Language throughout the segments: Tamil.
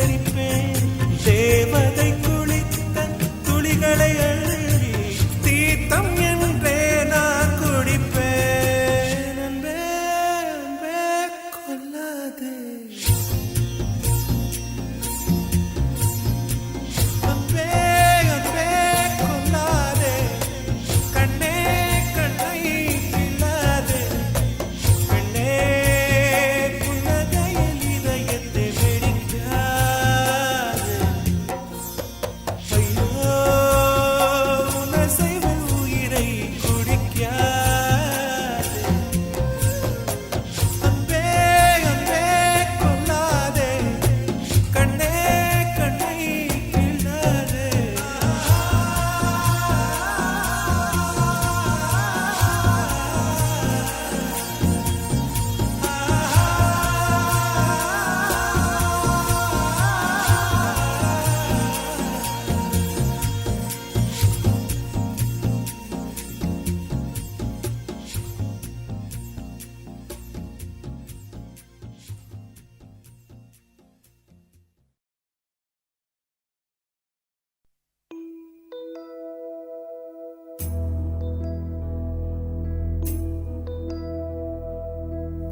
அலங்கரிப்பேன் தேவதை குளித்த துளிகளை அள்ளி தீர்த்தம் என்றே நான் குடிப்பேன். அன்பே அன்பே கொல்லாதே அன்பே அன்பே கொல்லாதே கண்ணே கண்ணை கிள்ளாதே கண்ணே புன்னகையில் இதயத்தை வெடிக்காதே. ஐயோ உனசைவில் உயிரை குடிக்காதே. அன்பே அன்பே கொல்லாதே கண்ணே கண்ணை கிள்ளாதே.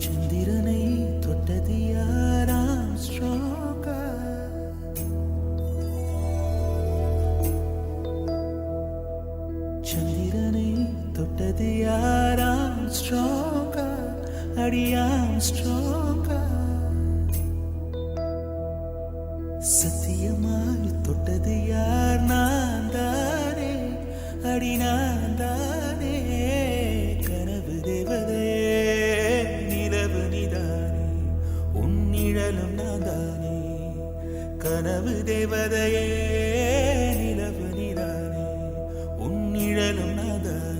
சந்திரனை தொட்டது யாராம் ஸ்ட்ராங்கா சந்திரனை தொட்டது யாராம் ஸ்ட்ராங்கா அடியாம் ஸ்ட்ராங்கா சத்தியமாய் தொட்டது யார் நான் தானே அடி நான் தானே கனவு தேவதையே நிலவு நீதானே உன் நிழலும் நான் தானே கனவு தேவதையே நிலவு நீதானே உன் நிழலும் நான் தானே.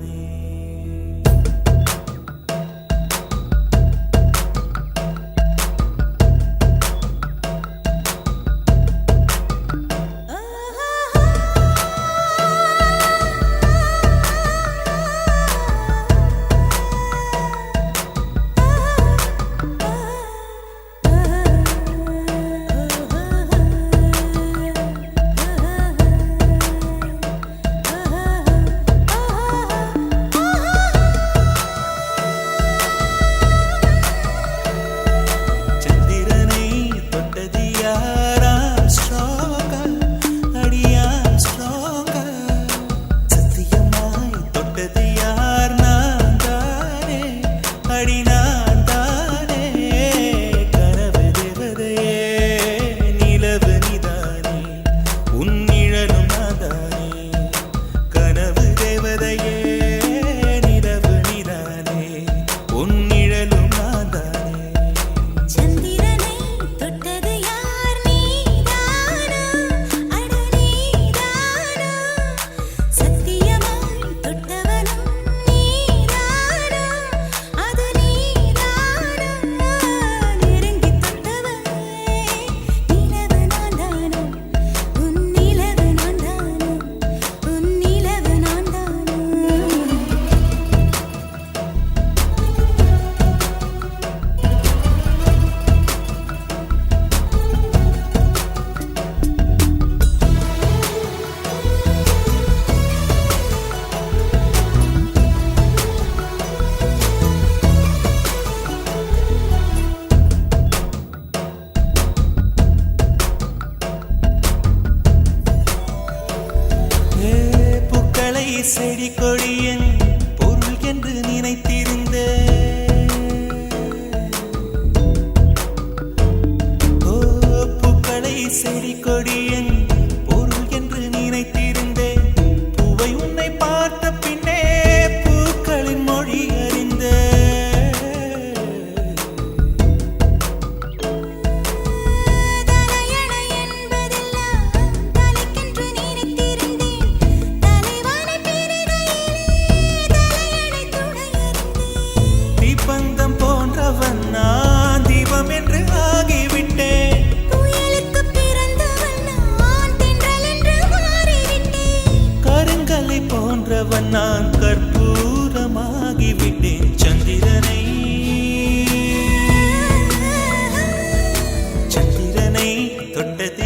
சந்திரனை தொட்டது யாராம் ஸ்ட்ராங்கா அடியாம் ஸ்ட்ராங்கா சத்தியமாய் தொட்டது யார் நான் தானே அடி நான் தானே கனவு தேவதையே நிலவு நீதானே உன் நிழலும் நான் தானே கனவு தேவதையே நிலவு நீதானே உன் நிழலும் நான் தானே. சந்திரனை தொட்டது யார் நீதானா அட நீதானா சத்தியமாய் தொட்டவனும் நீதானா அது நீதானா நெருங்கி தொட்டவனே நிலவு நான் தானா உன் நிலவு நான் தானா உன் நிலவு நான் தானா. பூக்களை செடி கொடியன் பொருள் என்று நினைத்திருந்தேன். பூக்களை செடி கொடியன் பொருள் என்று நினைத்திருந்தேன். பூவை உன்னை பார்த்த பின்னே பூக்களின் மொழி அறிந்தேன். தலையணை என்பதெல்லாம் தலைக்கென்று நினைத்திருந்தேன் தலைவானை பெருகையிலே தலையணை துணையறிந்தேன். தீப்பந்தம் போன்றவன் நான் தீபம் என்று ஆகிவிட்டேன். புயலுக்கு பிறந்தவன் நான் தென்றல் என்று மாறிவிட்டேன். கருங்கலை போன்றவன் நான் கற்பூரமாகிவிட்டேன். சந்திரனை தொட்டது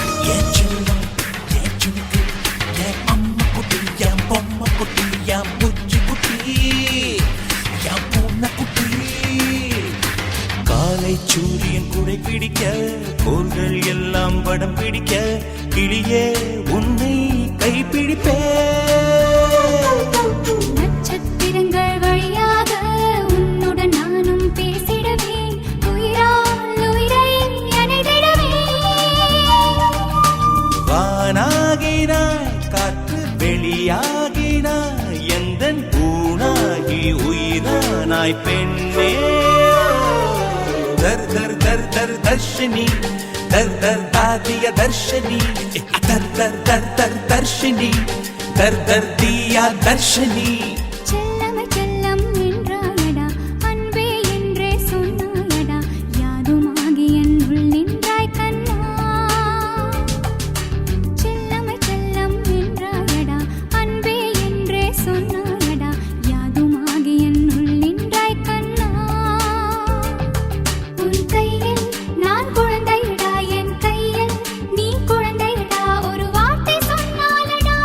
வடம் பிடிக்க கிளியே உன்னை கைப்பிடிப்பே நட்சத்திரங்கள் வழியாக உன்னுடன் நானும் பேசிடவே உயிரால் உயிரை அணைத்திடவே வானாகினாய் காற்று வெளியாகினாய் எந்தன் பூனாகி உயிரானாய் பெண்ணே दर दर दर दर दर्शनी दर दर दादिया दर्शनी दर दर दर दर दर्शनी दर दर दिया दर्शनी செல்லமை செல்லம் என்றாயடா அன்பே என்றே சொன்னாயடா யாதுமாகி என்னுள் நின்றாய் கண்ணா செல்லமை செல்லம் என்றாயடா அன்பே என்றே சொன்னாயடா யாதுமாகி என்னுள் நின்றாய் கண்ணா உன் கையில் நான் குழந்தையடா என் கையில் நீ குழந்தையடா ஒரு வார்த்தை சொன்னாலடா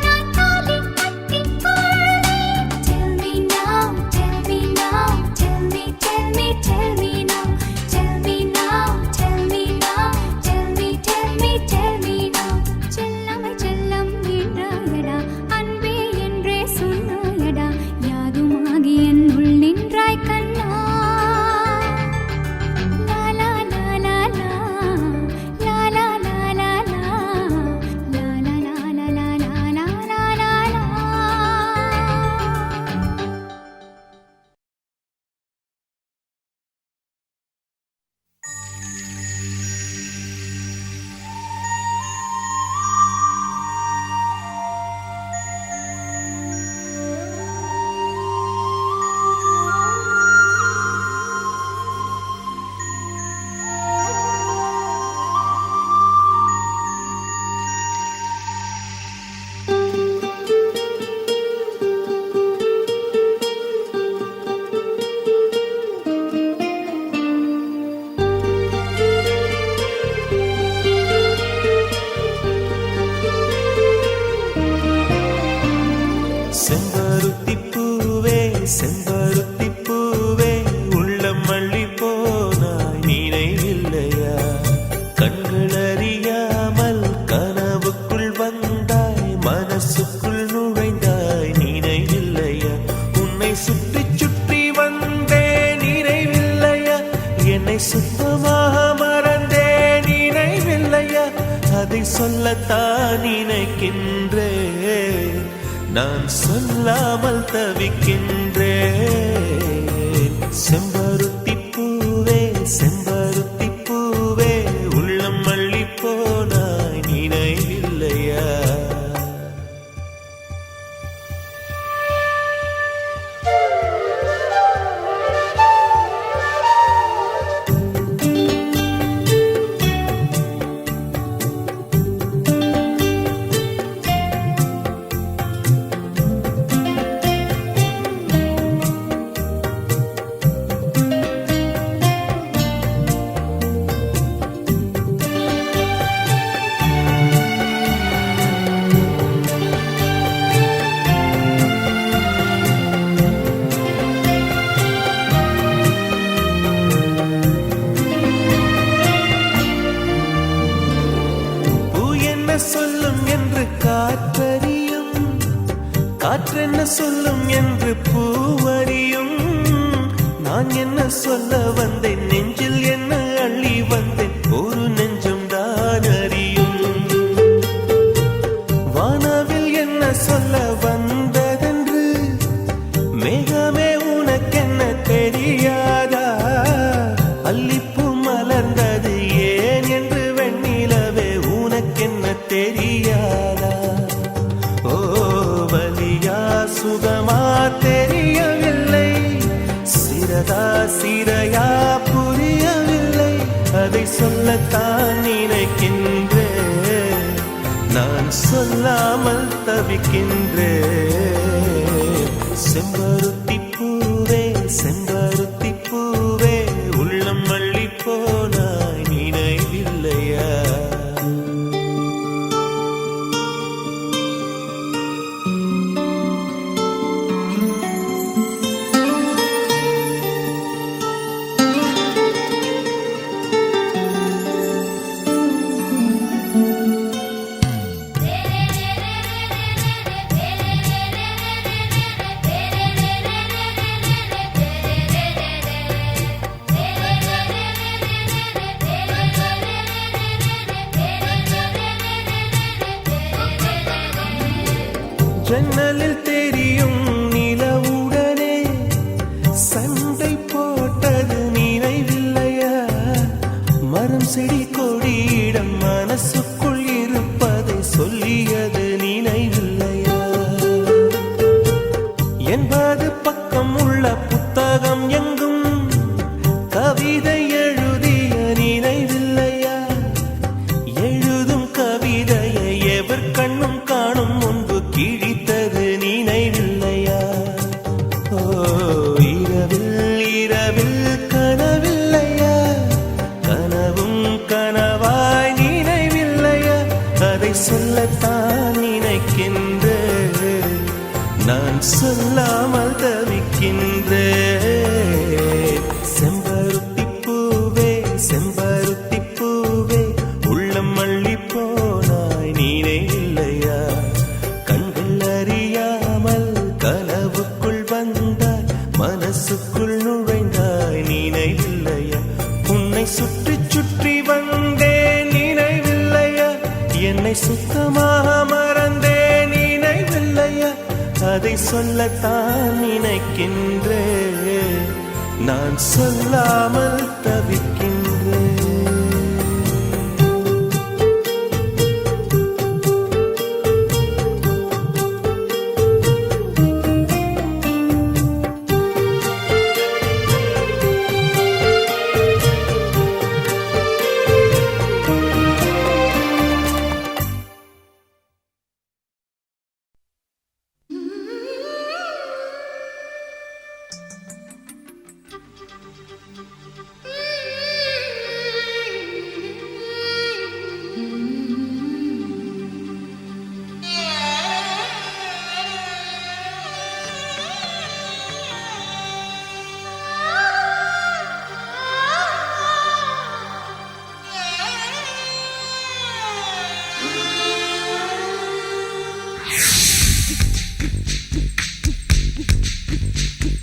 நான் தாலி கட்டிக் கொள்வேன் tell me now tell me now tell me tell me tell me now tell me now tell me now tell me tell me tell me now செல்லமை செல்லம் என்றாயடா அன்பே என்றே சொன்னாயடா யாதுமாகி என்னுள் நின்றாய் கண்ணா La la la la la la la la la la la la la la la la la la. செம்பருத்தி பூவே செம்பருத்தி பூவே உள்ளம் மல்லி போனாய் நினைவில்லையா கண்கள் அறியாமல் கனவுக்குள் வந்தாய் மனசுக்குள் நுழைந்தாய் நினைவில்லையா உன்னை சுற்றி சுற்றி வந்தே நினைவில்லையா என்னை சுத்தமாக மறந்தே நினைவில்லையா அதை சொல்லத்தான் நினைக்கின்றேன் நான் சொல்லாமல் தவிக்கின்றேன் செம்பருத்தி பூவே செம்பருத்தி பூவே உள்ளம் மல்லி போனாய் நினைவில்லையா சொல்லும் என்று காற்றறியும் காற்றென்ன சொல்லும் என்று பூவறியும் நான் என்ன சொல்ல வந்தேன் நெஞ்சில் என்ன அள்ளி வந்தேன் ஒரு நெஞ்சம் தான் அறியும் வானவில் என்ன சொல்ல வந்ததென்று மேகமே உனக்கென்ன தெரியாதா அல்லிப்பூ மலர்ந்தது ஏன் என்று வெண்ணிலவே உனக்கென்ன தெரியாதா ஓ வலியா சுகமா தெரியவில்லை சிறதா சிறையா புரியவில்லை அதை சொல்லத்தான் நினைக்கின்றேன் நான் சொல்லாமல் தவிக்கின்றேன் செம்பருத்தி பூவே செம்பருத்தி பூவே உள்ளம் மல்லி போனாய் நினைவில்லையா ஜன்னலில் தெரியும் நிலவுடனே சண்டை போட்டது நினைவில்லையா? மரம் செடி கொடியிடம் மனசுக்குள் இருப்பதை சொல்லியது நினைவில்லையா? 80 பக்கம் உள்ள புத்தகம் எங்கும் கவிதை எழுதிய நினைவில்லையா? எழுதும் கவிதையை எவர் கண்ணும் காணும் முன்பு கிழித்தது நினைவில்லையா? ஓ இரவில் இரவில் கனவில்லையா? கனவும் கனவாய் நினைவில்லையா? அதை சொல்லத்தான் நினைக்கின்றேன், நான் சொல்லாமல் தவிக்கின்றேன். செம்பருத்தி பூவே செம்பருத்தி பூவே உள்ளம் மல்லி போனாய் நினைவில்லையா? கண்கள் அறியாமல் கனவுக்குள் வந்தாய், மனசுக்குள் நுழைந்தாய் நினைவில்லையா? உன்னை சுற்றி சுற்றி வந்தேன் நினைவில்லையா? என்னை சுத்தமாக மறந்தேன் நினைவில்லையா? அதை சொல்லத்தான் நினைக்கின்றேன், நான் சொல்லாமல் தவிக்கின்றேன்.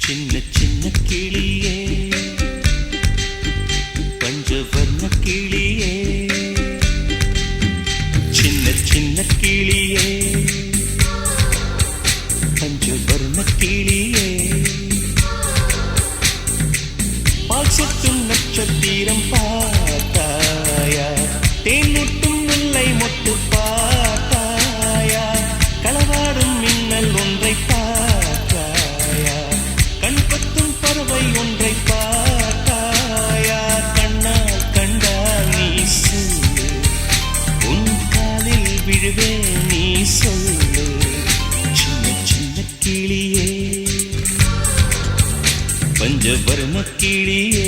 சின்ன சின்ன கிளியே பஞ்சவர்ண கிளியே, சின்ன சின்ன கிளியே பஞ்சவர்ண கிளியே, பால் சொட்டும் நட்சத்திரம் பார்த்தாயா? தேன் முட்டும் முல்லை மொட்டு பார்த்தாயா? களவாடும் மின்னல் ஒன்றை பார்த்தாயா? கண் கொத்தும் பறவை ஒன்றை பார்த்தாயா? கண்ணால் கண்டால் நீ சொல்லு, உன் காலில் விழுவேன் நீ சொல்லு. சின்ன சின்ன கிளியே பஞ்சவர்ண கிளியே,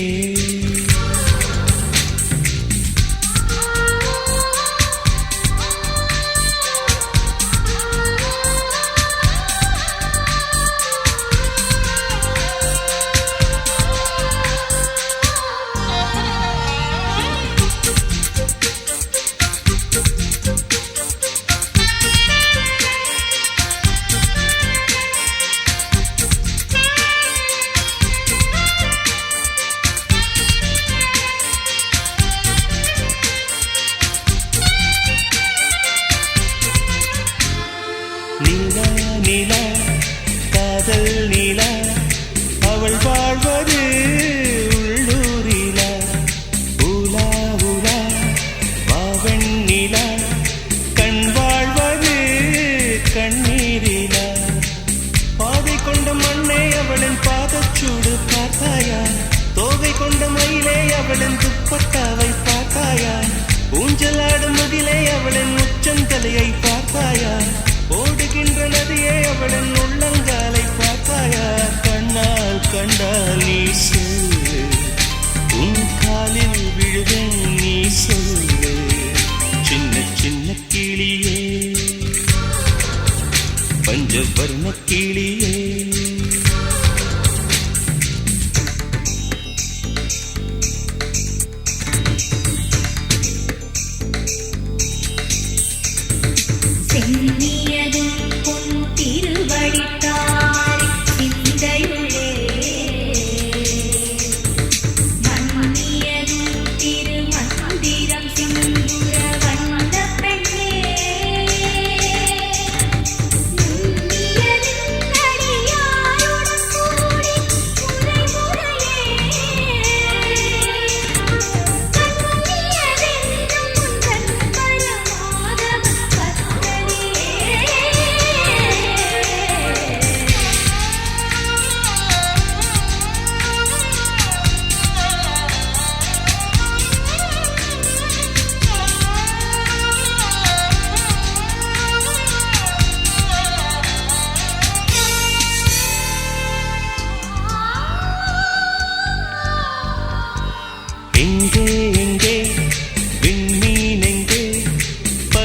நிலா நிலா காதல் நிலா, அவள் வாழ்வது உள்ளூரிலா? உலா உலா வாவன் நிலா, கண் வாழ்வது கண்ணீரிலா? பாதை கொண்ட மண்ணே அவளின் பாதச்சூடு பார்த்தாயா? தோகை கொண்ட மயிலே அவளின் துப்பட்டாவை பார்த்தாயா? ஊஞ்சலாடும் மதிலே அவளின் உச்சந்தலையை பார்த்தாயா? ஓடுகின்ற நதியே அவளின் உள்ளங்காலை பார்த்தாயா? கண்ணால் கண்டால் நீ சொல்லு, உன் காலில் விழுவேன் நீ சொல்லு. சின்ன சின்ன கிளியே பஞ்சவர்ண கிளியே, சென்னியதும் பொன் திருவடித்தாய் சிந்தையுளே, மன்னியதும் திருமந்திரம் சிந்துர வந்த பெண்ணே,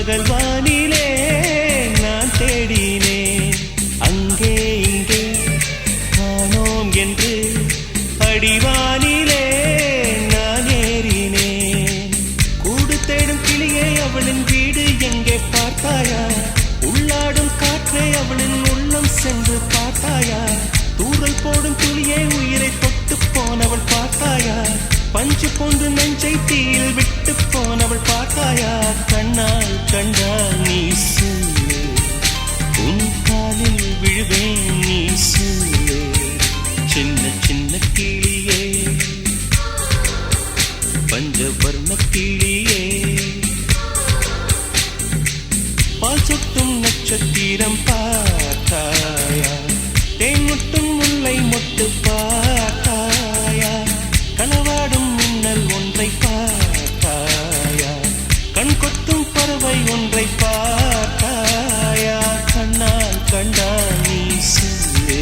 பகல் வானிலே நான் தேடினேன், அங்கே இங்கே காணோம் என்று அடிவானிலே நான் ஏறினேன். கூடு தேடும் கிளியே அவளின் வீடு எங்கே பார்த்தாயா? உள்ளாடும் காற்றே அவளின் உள்ளம் சென்று பார்த்தாயா? தூரல் போடும் துளியே உயிரை தொட்டு போனவள் பார்த்தாயா? பஞ்சு போன்று நெஞ்சை தீயில் விட்டு போனவள் பார்த்தாயா? கண்ணால் கண்டால் நீ சொல்லு, உன் காலில் விழுவேன் நீ சொல்லு. சின்ன சின்ன கிளியே, பஞ்சவர்ண கிளியே, பால் சொட்டும் நட்சத்திரம் பார்த்தாயா? தேன் முட்டும் முல்லை மொட்டு பார்த்தாயா? களவாடும் மின்னல் ஒன்றை பார்த்தாயா? கண் கொத்தும் பறவை ஒன்றை பார்த்தாயா? கண்ணால் கண்டால் நீ சொல்லு,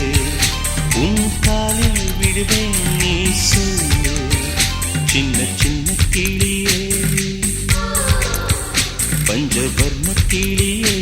உன் காலில் விடுவேன் நீ சொல்லு. சின்ன சின்ன கிளியே, பஞ்சவர்ண கிளியே.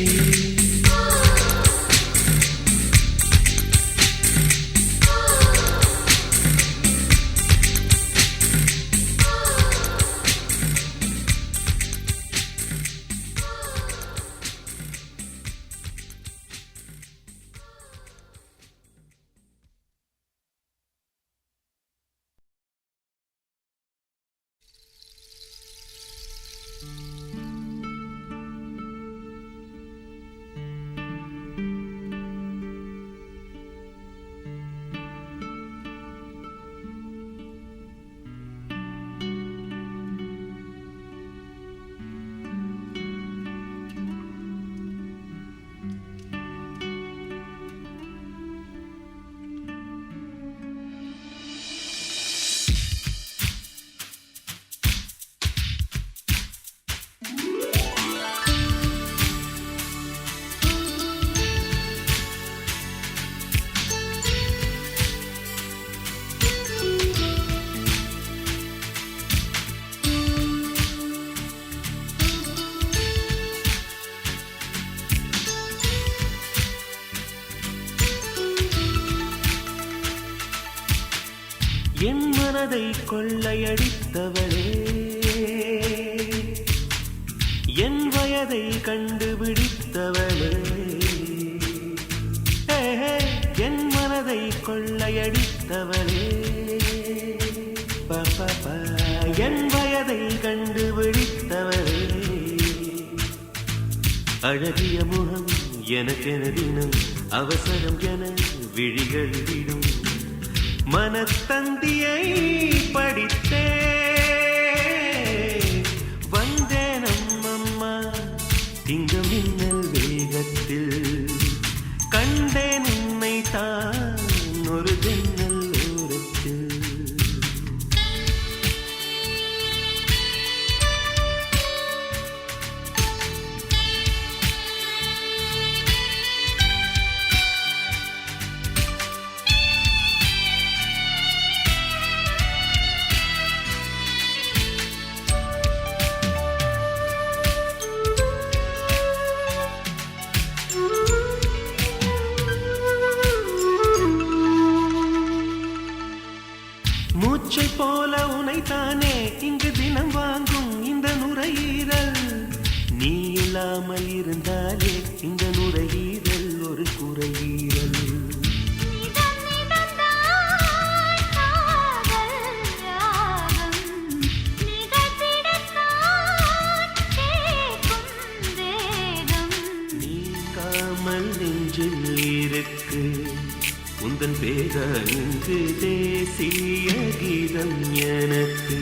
என் மனதை கொள்ளையடித்தவளே, என் வயதை கண்டுபிடித்தவளே, என் மனதை கொள்ளையடித்தவளே, என் வயதை கண்டுபிடித்தவளே. அழகிய முகம் எனக்கென தினம் அவசரம் என விழிகள் விடும். மனத்தந்தியை படித்தே வந்தேன் அம்மம்மா, திங்க மின்னல் வேகத்தில் கண்டேன் உன்னை தான் ஒரு ஜன்னல் ஓரத்தில். மூச்சை போல உனைத்தானே இங்கு தினம் வாங்கும் இந்த நுரையீரல். நீ இல்லாமல் இருந்தாலே இந்த நுரையீரல் ஒரு குறையீரல். நீங்காமல் நெஞ்சில் இருக்கு உந்தன் பேர இங்கு தேசிய கீதம் எனக்கு.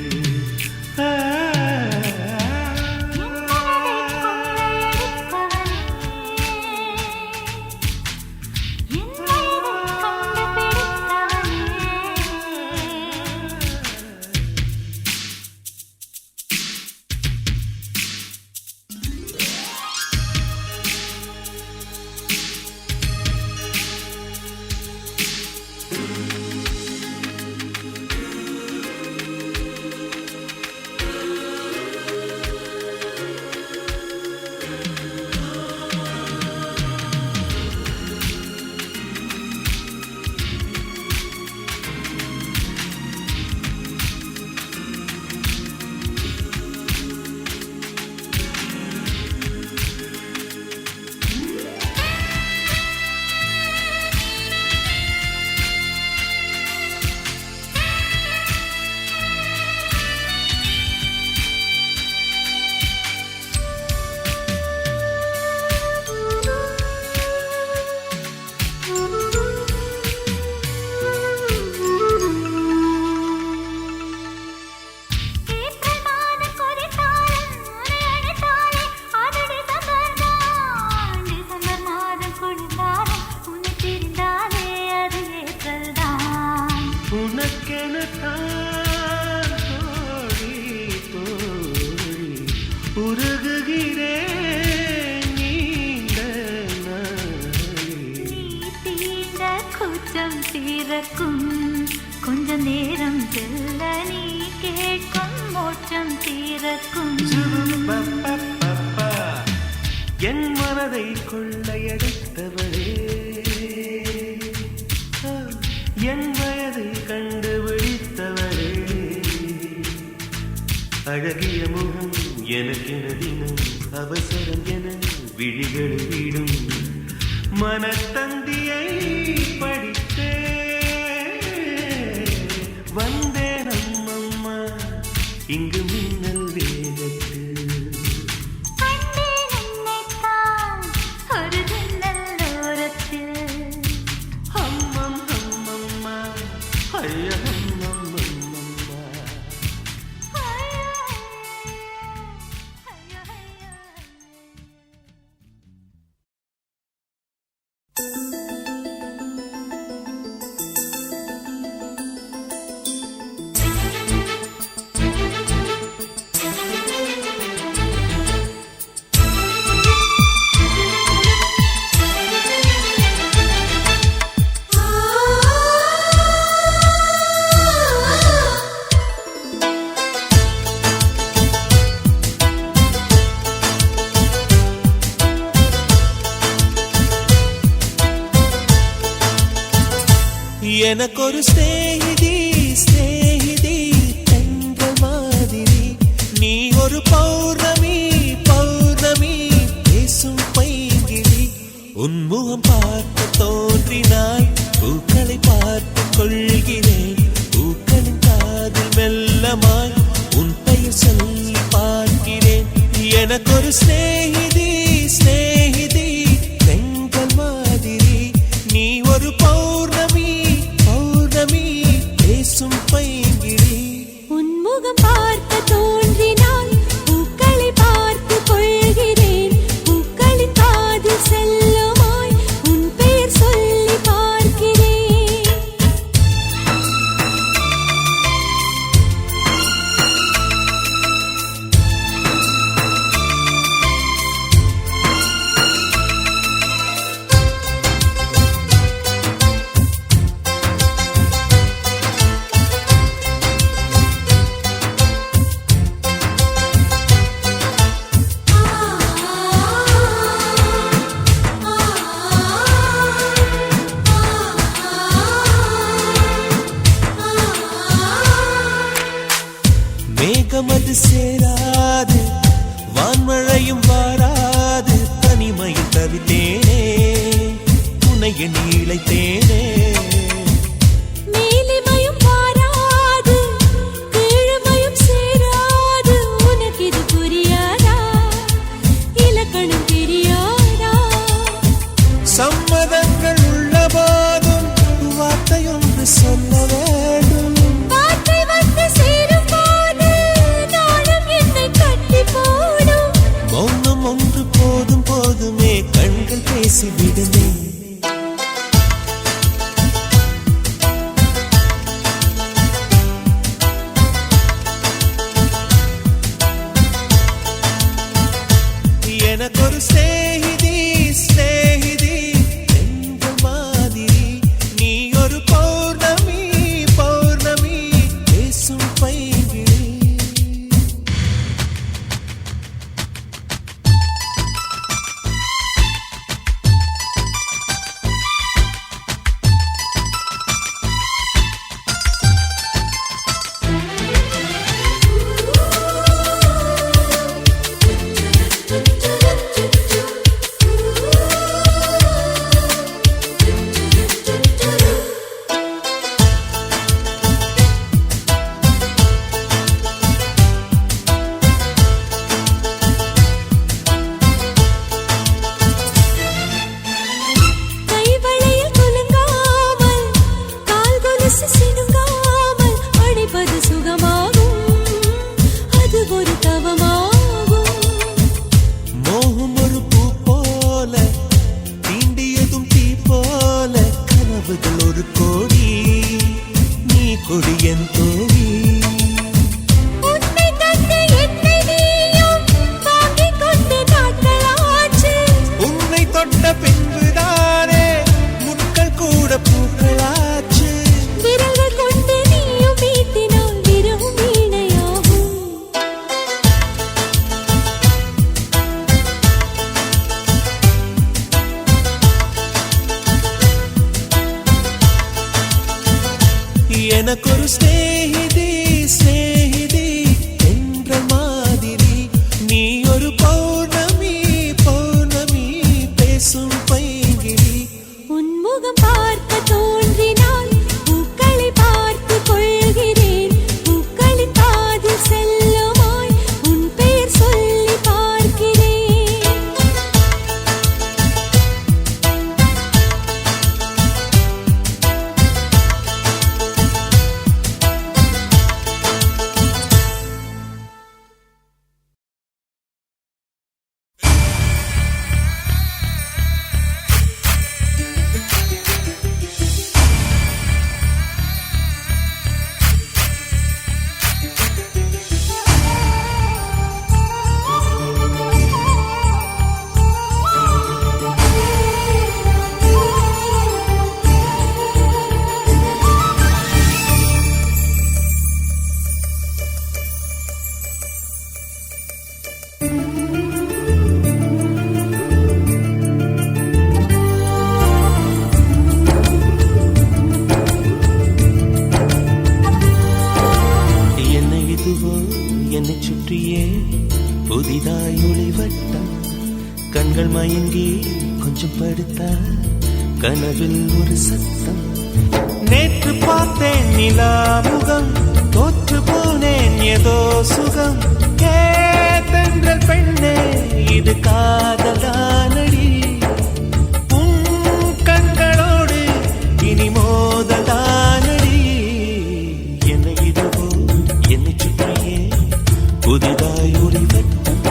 உருகுகிறேன் நீண்ட நாளில். தீண்ட கூச்சம் தீரக்கும் கொஞ்ச நேரம் செல்ல நீ கேட்கும் மோட்சம் தீரக்கும். பப்பப்பப்பா, என் மனதை கொள்ளையடித்தவளே, என் வயதை கண்டுபிடித்தவளே, அழகிய முகம் எனக்கென தினம் அவசரம் என விழிகள் விடும் மனத்தந்தியை படித்தே வந்தேன் அம்மம்மா இங்கு மின்னல் வேகத்தில். கண்டேன் என்னைத்தான் ஒரு ஜன்னல் ஓரத்தில். அம்மம் அம்மம்மா ஐய அம்மம்மம்மா. ஐயோ, ஐயோ, ஐயோ. எனக்கொரு ஸ்நேகிதி ஸ்நேகிதி என்ற மாதிரி, நீ ஒரு பௌர்ணமி பௌர்ணமி பேசும் பைங்கிழி. உன்முகம் பார்க்க தோன்றினாய், பூக்களை பார்த்து கொள்கிறேன். பூக்களின் காதில் மெல்லமாய் உன் பெயர் சொல்லி பார்க்கிறேன். எனக்கொரு ஸ்நேகிதி ஸ்நேகிதி பெண்கள் மாதிரி, நீ ஒரு பௌர்ணமி பௌர்ணமி பேசும் பைங்கிழி. உன்முகம் பார்க்க தோன்றினால் பூக்களை பார்த்து கொள்கிறேன். பூக்களின் காதில் செல்லுமாய் உன் பெயர் சொல்லி பார்க்கிறேன். மேகமது சேராது வான்மழையும் வாராது, தனிமையில் தவித்தேனே உன்னைய நீளைத்தேனே. மேலிமையும் வாராது கீழ்மையும் சேராது, உனக்கு இது புரியாதா? இலக்கணம் தெரியாதா? சம்மதங்கள் உள்ள போதும் வார்த்தையொன்று சொல்ல வேண்டும். வார்த்தை வந்து சேரும் போது நாளும் என்னை கட்டி போடும். மௌனம் ஒன்று போதும் போதுமே, கண்கள் பேசிவிடுமே. எனக்கொரு ஸ்நேகிதி ஸ்நேகிதி என்ற மாதிரி, நீ ஒரு பௌர்ணமி பௌர்ணமி பேசும் பைங்கிழி. கைவளையில் குலுங்காமல் கால் கொலுசு சினுங்காமல் அடிப்பது சுகமாகும், அது ஒரு தவமாகும். எனக்கொரு ஸ்நேகிதி ஸ்நேகிதி என்ற மாதிரி நீ ஒரு பௌர்ணமி பௌர்ணமி பேசும் பைங்கிரி உன்முகம் பார்க்க தோன்றினால் பூக்களை பார்த்து கொள்கிறேன் பூக்களின் காதில் செல்லுமாய் உன் பெயர் சொல்லி பார்க்கிறேன் என்னை இதுவோ என்னை சுற்றியே புதிதாய் ஒளிவட்டம் கண்கள் மயங்கி கொஞ்சம் படுத்தா கனவில் ஒரு சத்தம் நேற்று பார்த்தேன் நிலா முகம் தோற்று போனேன் ஏதோ சுகம் கேட்டென்றல் பெண்ணே இது காதலானடி உன் கண்களோடு இனி மோதலானடி என்னை இதுவோ என்னை சுற்றியே புதிதாய் ஒளிவட்டம்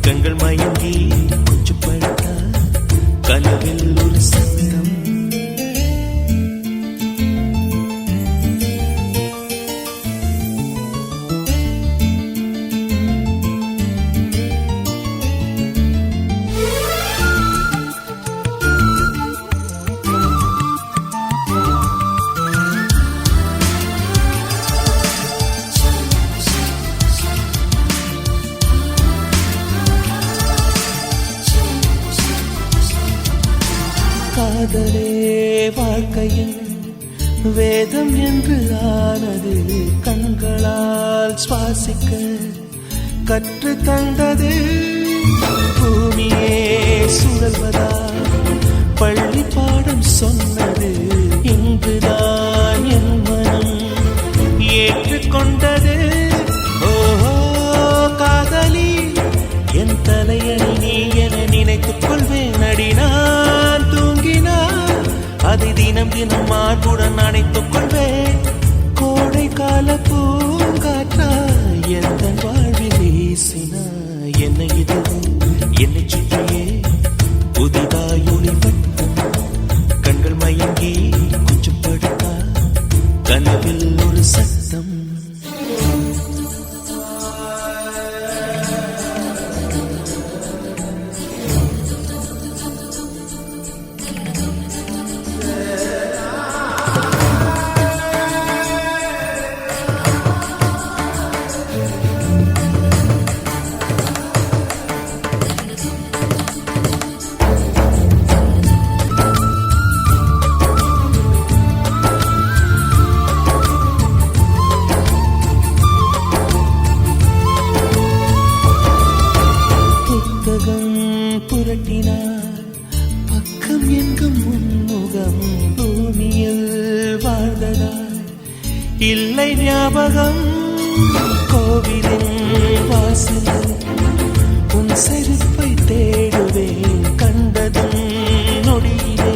கண்கள் மயங்கி கொஞ்சம் படுத்தா கனவில் ஒரு சத்தம் காதலே வாழ்க்கையின் வேதம் என்று ஆனது கண்களால் சுவாசிக்க கற்று தந்தது பூமியே சுழல்வதா பள்ளி பாடம் சொன்னது இங்குதான் என் மனம் ஏற்றுக்கொண்டது ஓஹோ காதலி என் தலையணி நீ என நினைத்துக் கொள்வேன் அடி நான் தூங்கினான் அதை தினம் தினம் மார்புடன் அணைத்துக் கொள்வேன் கோடை கால பூங்காற்றா எந்த வாழ்வில் வீசினா என்னை இதுவும் என்னை சுற்றியே புதிதாய் ஒளிவட்டம் கண்கள் மயங்கி கொஞ்சம் படுத்தா கனவில் ஒரு சத்தம் புரட்டினார் பக்கம் எங்கும் முன்முகம் பூமியில் வாழ்ந்ததால் இல்லை ஞாபகம் கோவிலின் வாசல் உன் செருப்பை தேடுவேன் கண்டதும் நொடியிலே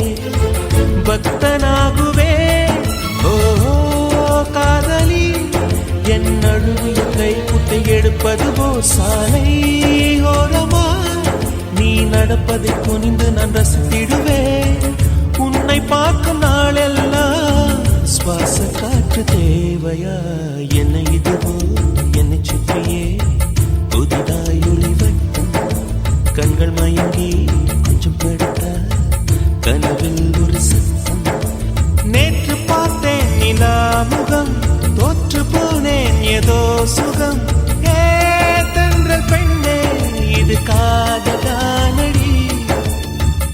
பக்தனாகுவே ஓ காதலி என் அழுவிய கை குட்டை எடுப்பது போ சாலை ஓரமா நீ நடப்பதை குனிந்து நான் ரசித்திடுவேன் உன்னை பார்க்கும் நாளெல்லாம் சுவாச காற்று தேவையா என்னை இதுவோ என்னை சுற்றியே புதிதாய் ஒளிவட்டம் கண்கள் மயங்கி கொஞ்சம் படுத்த கனவில் ஒரு சத்தம் நேற்று பார்த்தேன் நிலா முகம் தோற்று போனேன் ஏதோ சுகம் தென்றல் பெண்ணே இது காதலானடி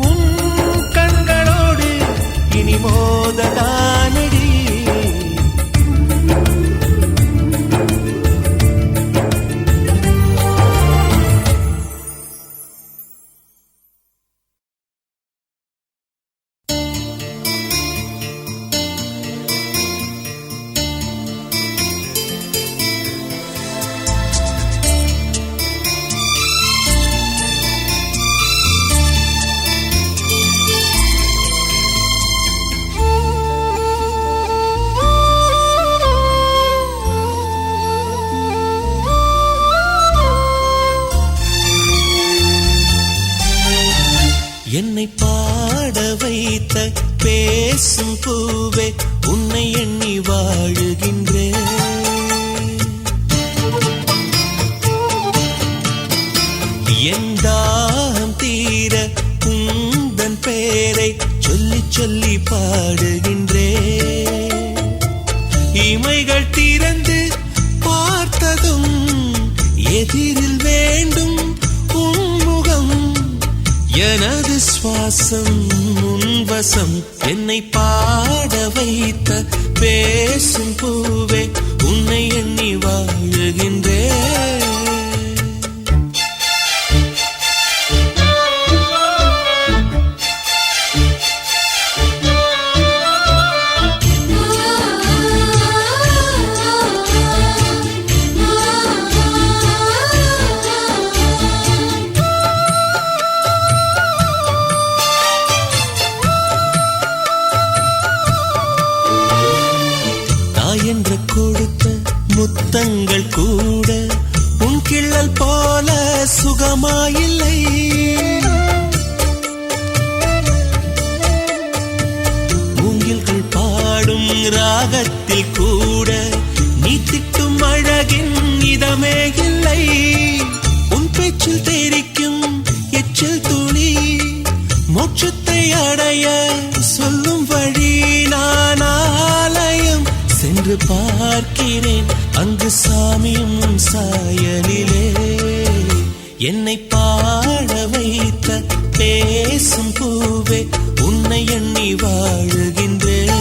உன் கண்களோடு இனி மோதலானடி என்னை பாட வைத்த பேசும் பூவே உன்னை எண்ணி வாழுகின்றேன். என் தாகம் தீர உந்தன் பேரை சொல்லி சொல்லி பாடுகின்றேன். இமைகள் திறந்து பார்த்ததும் எதிரில் வேண்டும் உன்முகம். எனது சுவாசம் உன்வசம். என்னை பாட வைத்த பேசும் பூவே உன்னை எண்ணி வாழுகின்றேன். என்று கொடுத்த முத்தங்கள் கூட உன் கிள்ளல் போல சுகமாயில்லை. மூங்கில்கள் பாடும் ராகத்தில் கூட நீ திட்டும் அழகின் இதமே இல்லை. உன் பேச்சில் தெரிக்கும் எச்சில் துளி மோட்சத்தை அடைய சொல்லும் வழி. நான் ஆலயம் சென்று பார்க்கிறேன் அங்கு சாமியும் சாயலிலே. என்னை பாட வைத்த பேசும் பூவே உன்னை எண்ணி வாழுகின்றேன்.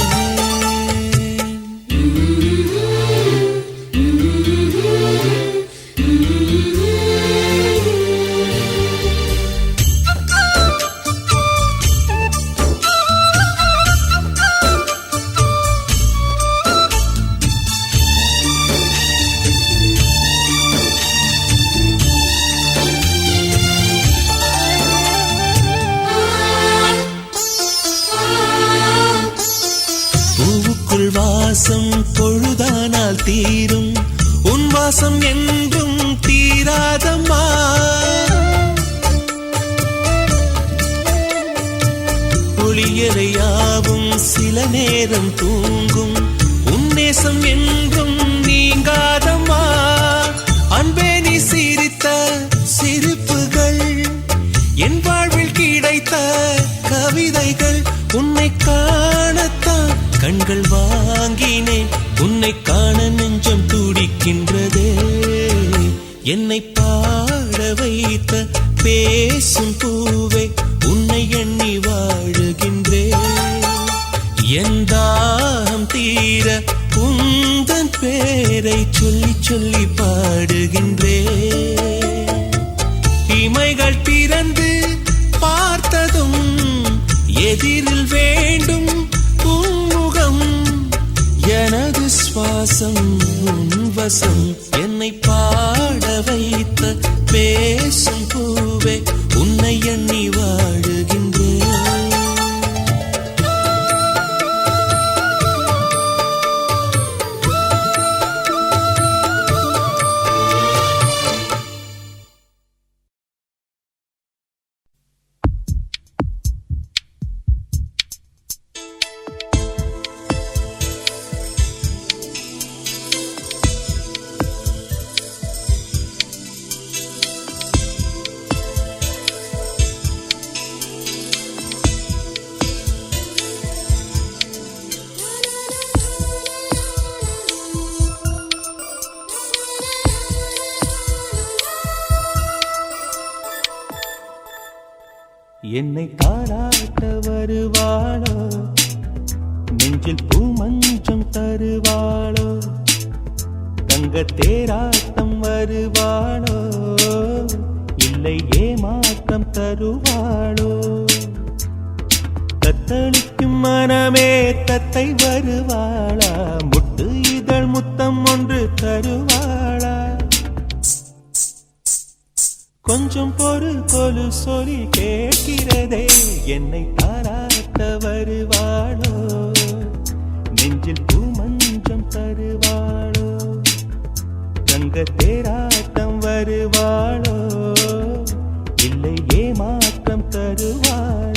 வாசம் பொழுதானால் தீரும் உன் வாசம் என்றும் தீராதம்மா. ஒளியறையாவும் சில நேரம் தூங்கும் உன் நேசம் என்றும் நீங்காதம்மா. அன்பே நீ சிரித்த சிரிப்புகள் என் வாழ்வில் கிடைத்த கவிதைகள். உன்னை காணத்தான் கண்கள் வாங்கினேன் உன்னை காண நெஞ்சம் துடிக்கின்றதே. என்னை பாட வைத்த பேசும் பூவே உன்னை எண்ணி வாழுகின்றேன். என் தாகம் தீர உந்தன் பேரை சொல்லி சொல்லி பாடுகின்றேன். இமைகள் திறந்து பார்த்ததும் எதிரில் வேண்டும் உன்முகம். எனது சுவாசம் உன்வசம். என்னை பாட வைத்த பேசும் பூவே உன்னை எண்ணி வாழுகின்றேன். என்னை தாராட்ட வருவாளோ, நெஞ்சில் பூமஞ்சம் தருவாளோ, தங்க தேராட்டம் வருவாளோ, இல்லை ஏமாற்றம் தருவாளோ. தத்தளிக்கும் மனமே தத்தை வருவாளா, முட்டு இதழ் முத்தம் ஒன்று தருவாளா. கொஞ்சம் பொறு கொலு சொல்லி கேட்கிறதே, என்னை தாராட்ட வருவாளோ, நெஞ்சில் பூமஞ்சம் தருவாளோ, தங்க தேராட்டம் வருவாளோ, இல்லை ஏமாற்றம் தருவாளோ.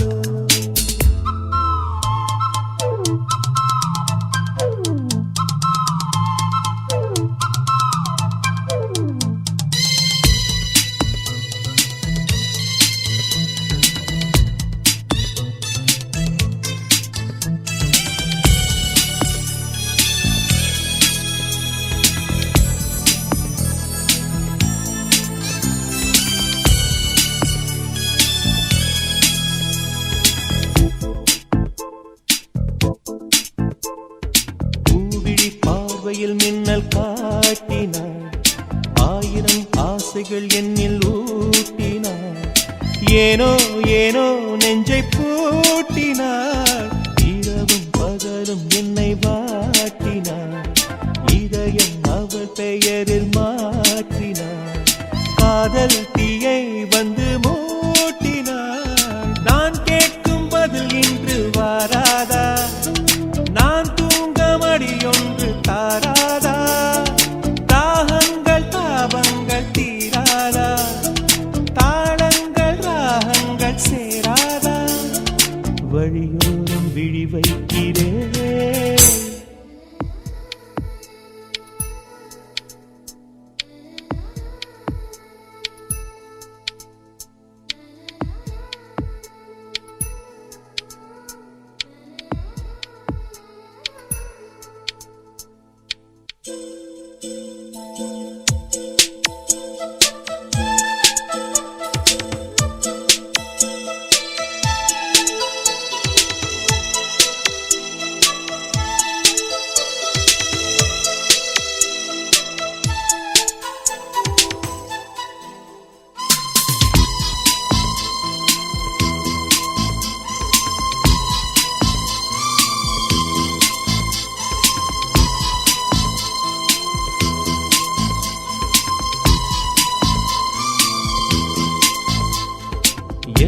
ஏனோ ஏனோ நெஞ்சை பூட்டினாள், இரவும் பகலும் என்னை வாட்டினாள், இதயம் அவள் பெயரில் மாற்றினாள், காதல் தீயை வந்து மூட்டினாள். நான் கேட்கும் பதில் இன்று வாராதா, நான் தூங்க மடியொன்று தாராதா, தாகங்கள் தாபங்கள் தீராதா, தாளங்கள் ராகங்கள் சேராதா, வழியோரம் விழி வைக்கிறேன்.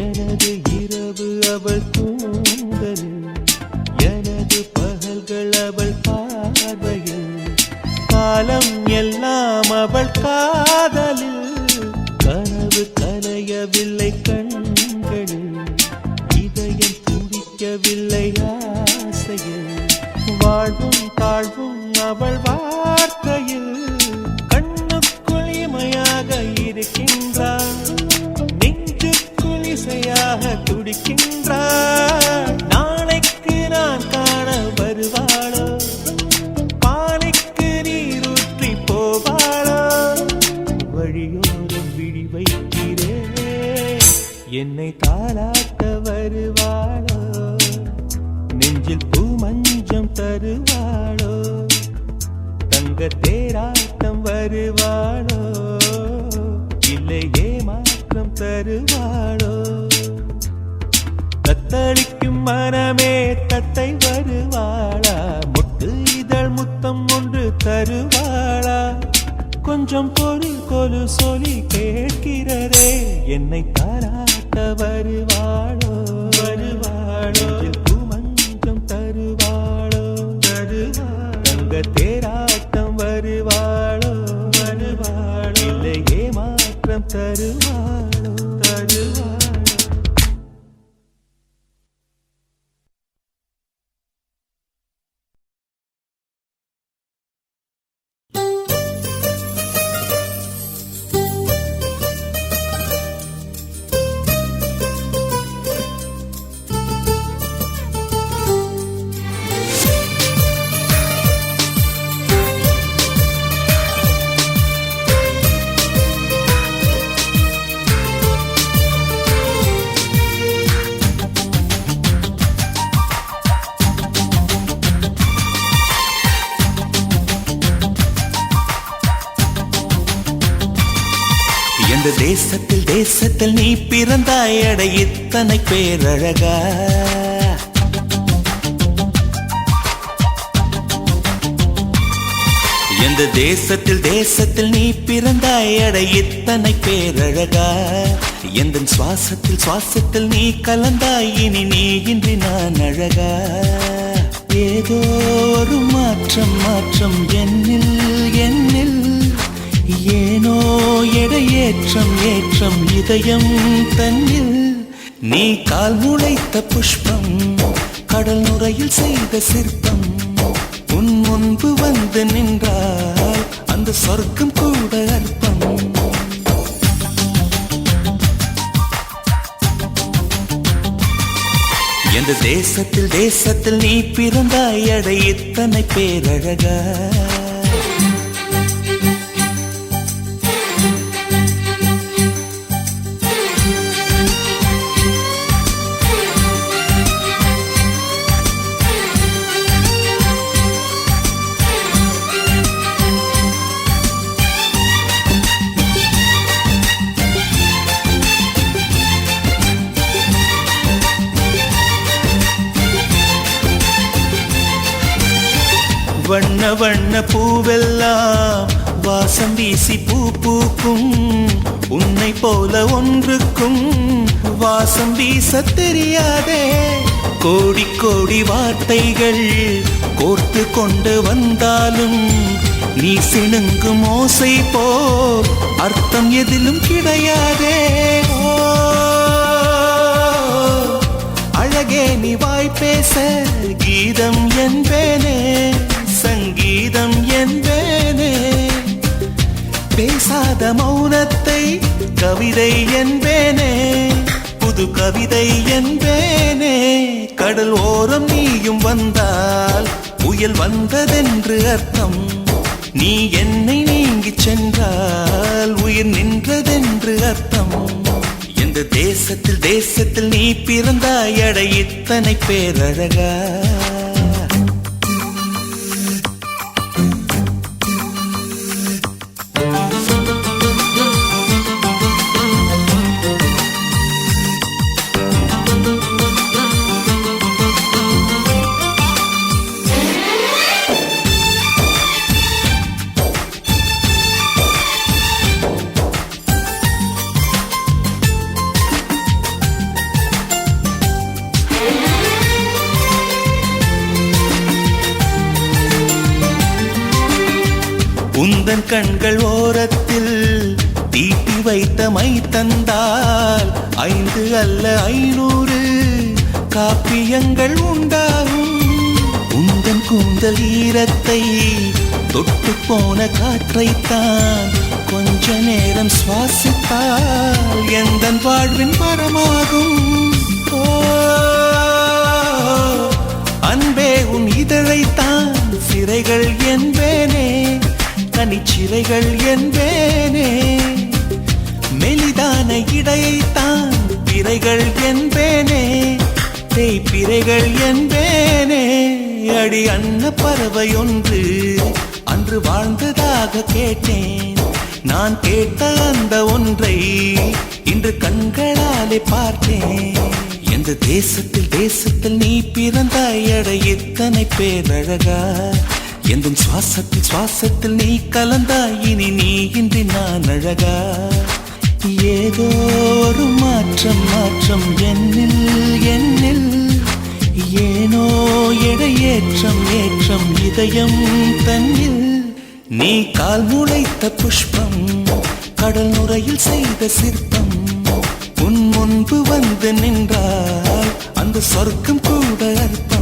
எனது இரவு அவள் தூங்கலில், எனது பகல்கள் அவள் பார்வையில், காலம் எல்லாம் அவள் காதலில், கனவு கலையவில்லை கண்களில், இதயம் துடிக்கவில்லை ஆசையில், வாழ்வும் தாழ்வும் அவள் வார்த்தையில், கண்ணுக்குள் இமையாக இருக்கின்றாள், இசையாக துடிக்கின்றாள். நாளைக்கு நான் காண வருவாளோ, பாலைக்கு நீரூற்றி போவாளோ, வழியோரம் விழி வைக்கிறேன். என்னை தாலாட்ட வருவாளோ, நெஞ்சில் பூமஞ்சம் தருவாளோ, தங்க தேராட்டம் வருவாளோ, இல்லை ஏமாற்றம் தருவாளோ, தத்தளிக்கும் மனமே தத்தை வருவாளா, முட்டு இதழ் முத்தம் ஒன்று தருவாளா, கொஞ்சம் பொருள் கொலு சொல்லி கேட்கிறரே, என்னை தாராட்ட வருவாளோ, வருவாளோ, பூமஞ்சம் தருவாளோ, தருவாளோ, தங்க தேராட்டம் வருவாளோ, வருவாளோ, இல்லை ஏமாற்றம் தருவாளோ, தருவாளோ. எந்த தேசத்தில் தேசத்தில் நீ பிறந்தாய், அட இத்தனை பேரழகா, எந்த தேசத்தில் தேசத்தில் நீ பிறந்தாய், அட இத்தனை பேரழகா, எந்த சுவாசத்தில் சுவாசத்தில் நீ கலந்தாய், இனி நீ இன்றி நான் அழகா, ஏதோ ஒரு மாற்றம் மாற்றம் என்னில் என்னில், ஏனோ எடையேற்றம் ஏற்றம் இதயம் தன்னில், நீ கால் முளைத்த புஷ்பம், கடல் நுரையில் செய்த சிற்பம், உன் முன்பு வந்து நின்றால் அந்த சொர்க்கம் கூட அற்பம். எந்த தேசத்தில் தேசத்தில் நீ பிறந்தாய், அட இத்தனை பேரழகா. வண்ண வண்ண பூவெல்லாம் வாசம் வீசி பூ பூக்கும், உன்னை போல ஒன்றுக்கும் வாசம் வீச தெரியாதே. கோடி கோடி வார்த்தைகள் கோர்த்து கொண்டு வந்தாலும் நீ சிணுங்கும் ஓசை போல் அர்த்தம் எதிலும் கிடையாதே. ஓ, அழகே நீ வாய் பேச கீதம் என்பேனே, சங்கீதம் என்பேனே. பேசாத மௌனத்தை கவிதை என்பேனே, புது கவிதை என்பேனே. கடல் ஓரம் நீயும் வந்தால் புயல் வந்ததென்று அர்த்தம், நீ என்னை நீங்கிச் சென்றால் உயிர் நின்றதென்று அர்த்தம். எந்த தேசத்தில் தேசத்தில் நீ பிறந்தாயட இத்தனை பேரழகா. உந்தன் கண்கள் ஓரத்தில் தீட்டி வைத்த மை தந்தால் 5 அல்ல 500 காப்பியங்கள் உண்டாகும். உந்தன் கூந்தல் ஈரத்தை தொட்டு போன காற்றைத்தான் கொஞ்ச நேரம் சுவாசித்தால் எந்தன் வாழ்வின் மரமாகும். ஓ, அன்பே உன் இதழைத்தான் சிறைகள் என்பேனே, தனிச்சிறைகள் என்பேனே. மெலிதான இடையைத்தான் பிறைகள் என்பேனே, தேய்பிறைகள் என்பேனே. அடி அன்ன பறவை ஒன்று அன்று வாழ்ந்ததாக கேட்டேன், நான் கேட்ட அந்த ஒன்றை இன்று கண்களாலே பார்த்தேன். எந்த தேசத்தில் தேசத்தில் நீ பிறந்தாயட இத்தனை பேரழகா. எந்த சுவாசத்தில் சுவாசத்தில் நீ கலந்தாய், இனி நீ இன்றி நான் அழகா. ஏதோ ஒரு மாற்றம் மாற்றம் என்னில் என்னில், ஏனோ எடையேற்றம் ஏற்றம் இதயம் தன்னில். நீ கால் முளைத்த புஷ்பம், கடல் நுரையில் செய்த சிற்பம், உன் முன்பு வந்து நின்றால் அந்த சொர்க்கம் கூட அர்த்தம்.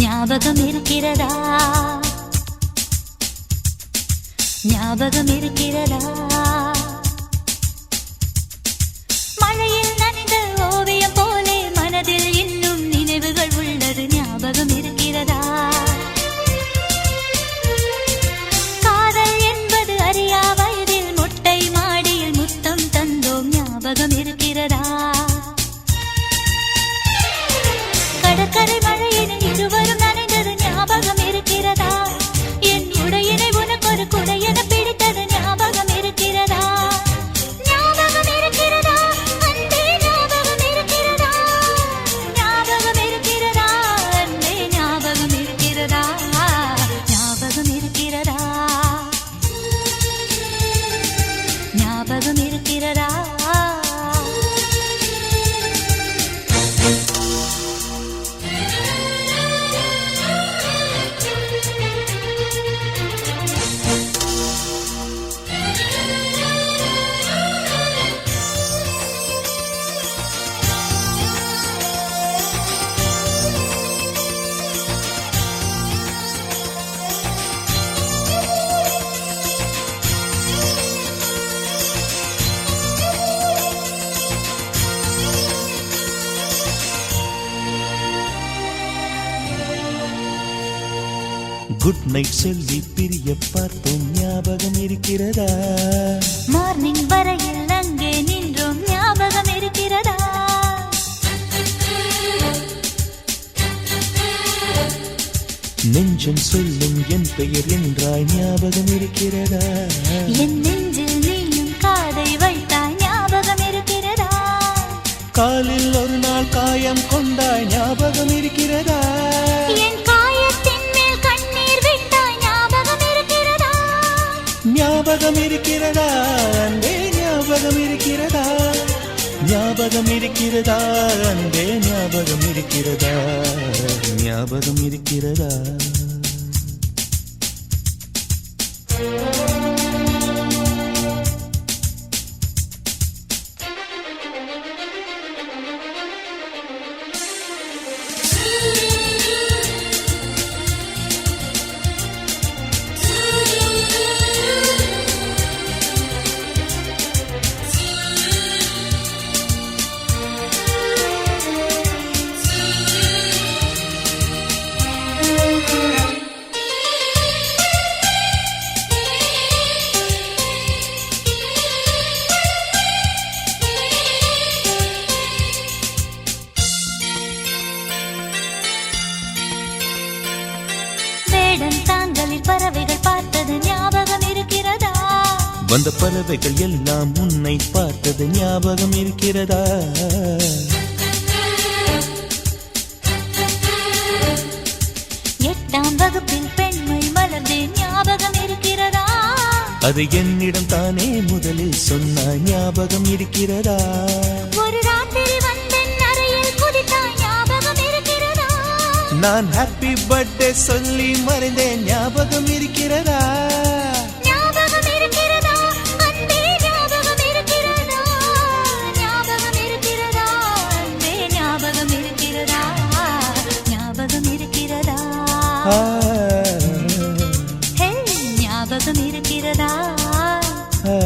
ஞாபகம் இருக்கிறதா, ஞாபகம் இருக்கிறதா, மழையில் நனைந்த ஓவியம் போலே மனதில் இன்னும் நினைவுகள் உள்ளது. ஞாபகம் இருக்கிறதா, காதல் என்பது அறியா வயதில் மொட்டை மாடியில் முத்தம் தந்தோம். ஞாபகம் இருக்கிறதா, கடற்கரை மழையில் இருவரும் நனைந்தது. ஞாபகம் இருக்கிறதா, என் உடையினை உனக்கு ஒரு குடையென பிடித்தது. ஞாபகம் இருக்கிறதா. குட் நைட் சொல்லி பிரிய பார்த்தோம் ஞாபகம் இருக்கிறதா? மார்னிங் வரையில் அங்கே நின்றோம் ஞாபகம் இருக்கிறதா? நெஞ்சம் சொல்லும் என் பெயர் என்றாய் ஞாபகம் இருக்கிறதா? என் நெஞ்சில் நீயும் காதை வைத்தாய் ஞாபகம் இருக்கிறதா? காலில் ஒரு நாள் காயம் கொண்டாய் ஞாபகம் இருக்கிறதா? என் காயத்தின் மேல் கண்ணீர் விட்டாய் ஞாபகம் இருக்கிறதா? ஞாபகம் இருக்கிறதா அன்பே ஞாபகம் இருக்கிறதா? ஞாபகம் இருக்கிறதா அன்பே ஞாபகம் இருக்கிறதா? ஞாபகம் இருக்கிறதா? தாங்களில் பறவைகள் பார்த்தது ஞாபகம் இருக்கிறதா? வந்த பறவைகள் எல்லாம் உன்னை பார்த்தது ஞாபகம் இருக்கிறதா? எட்டாம் வகுப்பில் பெண்மை மலர்ந்து ஞாபகம் இருக்கிறதா? அது என்னிடம் தானே முதலில் சொன்னாய் ஞாபகம் இருக்கிறதா? ஒரு ராத்திரி வந்தன் அறையில் குதித்தாய் ஞாபகம் இருக்கிறதா? நான் ஹாப்பி பர்த்டே சொல்லி மறைந்தேன் ஞாபகம் இருக்கிறதா? ஞாபகம் இருக்கிறதா அன்பே ஞாபகம் இருக்கிறதா? ஞாபகம் இருக்கிறதா அன்பே ஞாபகம் இருக்கிறதா? ஞாபகம் இருக்கிறதா? ஆ, ஹே ஞாபகம் இருக்கிறதா? ஆ,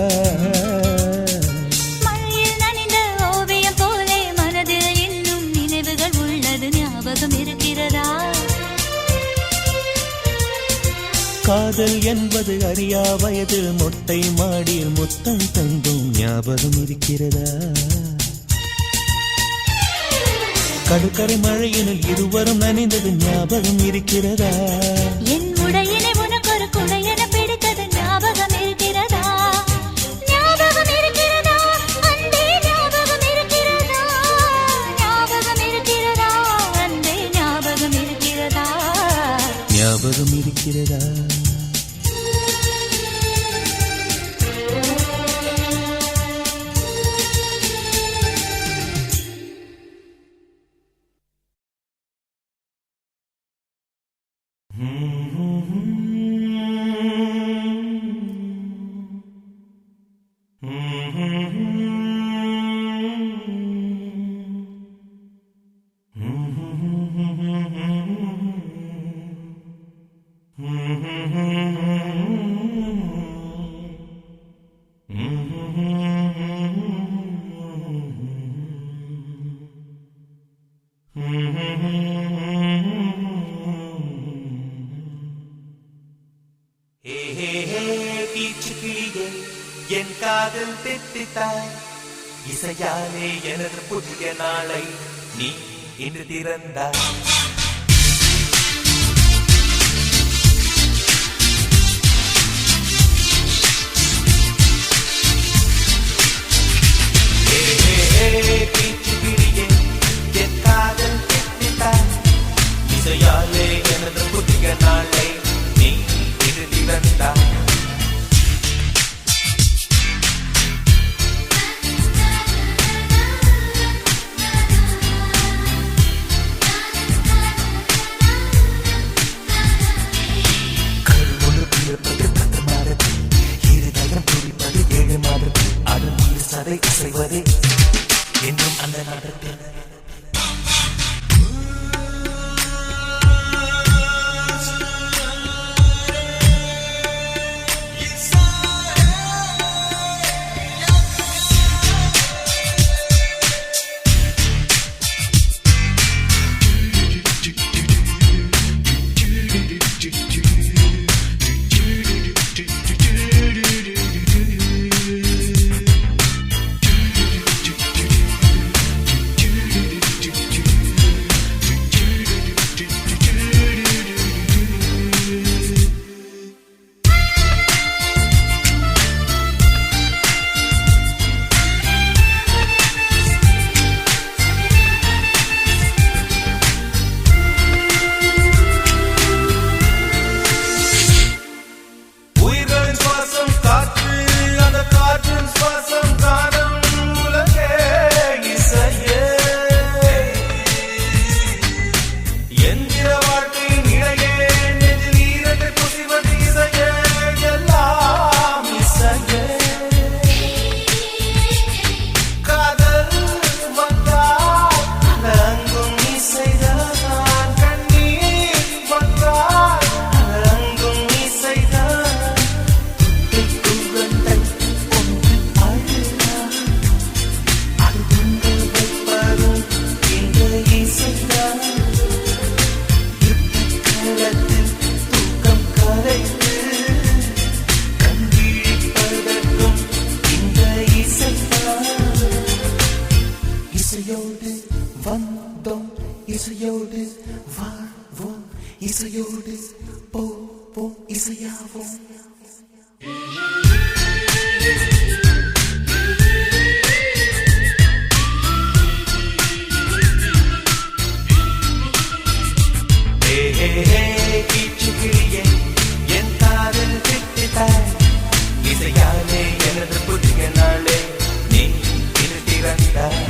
மழையில் நனைந்த ஓவியம் போலே மனதில் இன்னும் நினைவுகள் உள்ளது ஞாபகம் இருக்கிறதா? காதல் என்பது அறியா வயதில் மொட்டை மாடியில் முத்தம் தந்தும் ஞாபகம் இருக்கிறதா? கடற்கரை மழையினில் இருவரும் நனைந்தது ஞாபகம் இருக்கிறதா? என் உடையினை உனக்கு ஒரு குடையென பிடித்தது ஞாபகம் இருக்கிறதா? ஞாபகம் இருக்கிறதா அன்பே ஞாபகம் இருக்கிறதா? ஞாபகம் இருக்கிறதா அன்பே ஞாபகம் இருக்கிறதா? ஞாபகம் இருக்கிறதா? என் காதல் தெத்தித்தாய் இசையாலே எனது புதிய நாளை நீ இன்று திறந்தாய். என் காதல் தெத்தித்தாய் இசையாலே எனது புதிய நாளை நீ இன்று திறந்தாய். சதை அசைவதே என்றும் அந்த நாட்டத்தில் இசையோடு வந்தோம் இசையோடு வாழ்வோம் இசையோடு போவோம் இசையாவோம் கீச்சுக்கிளியே என் காதல் திட்டாய் இசையாலே எனது புதிய நாளே நீ திறந்தாய்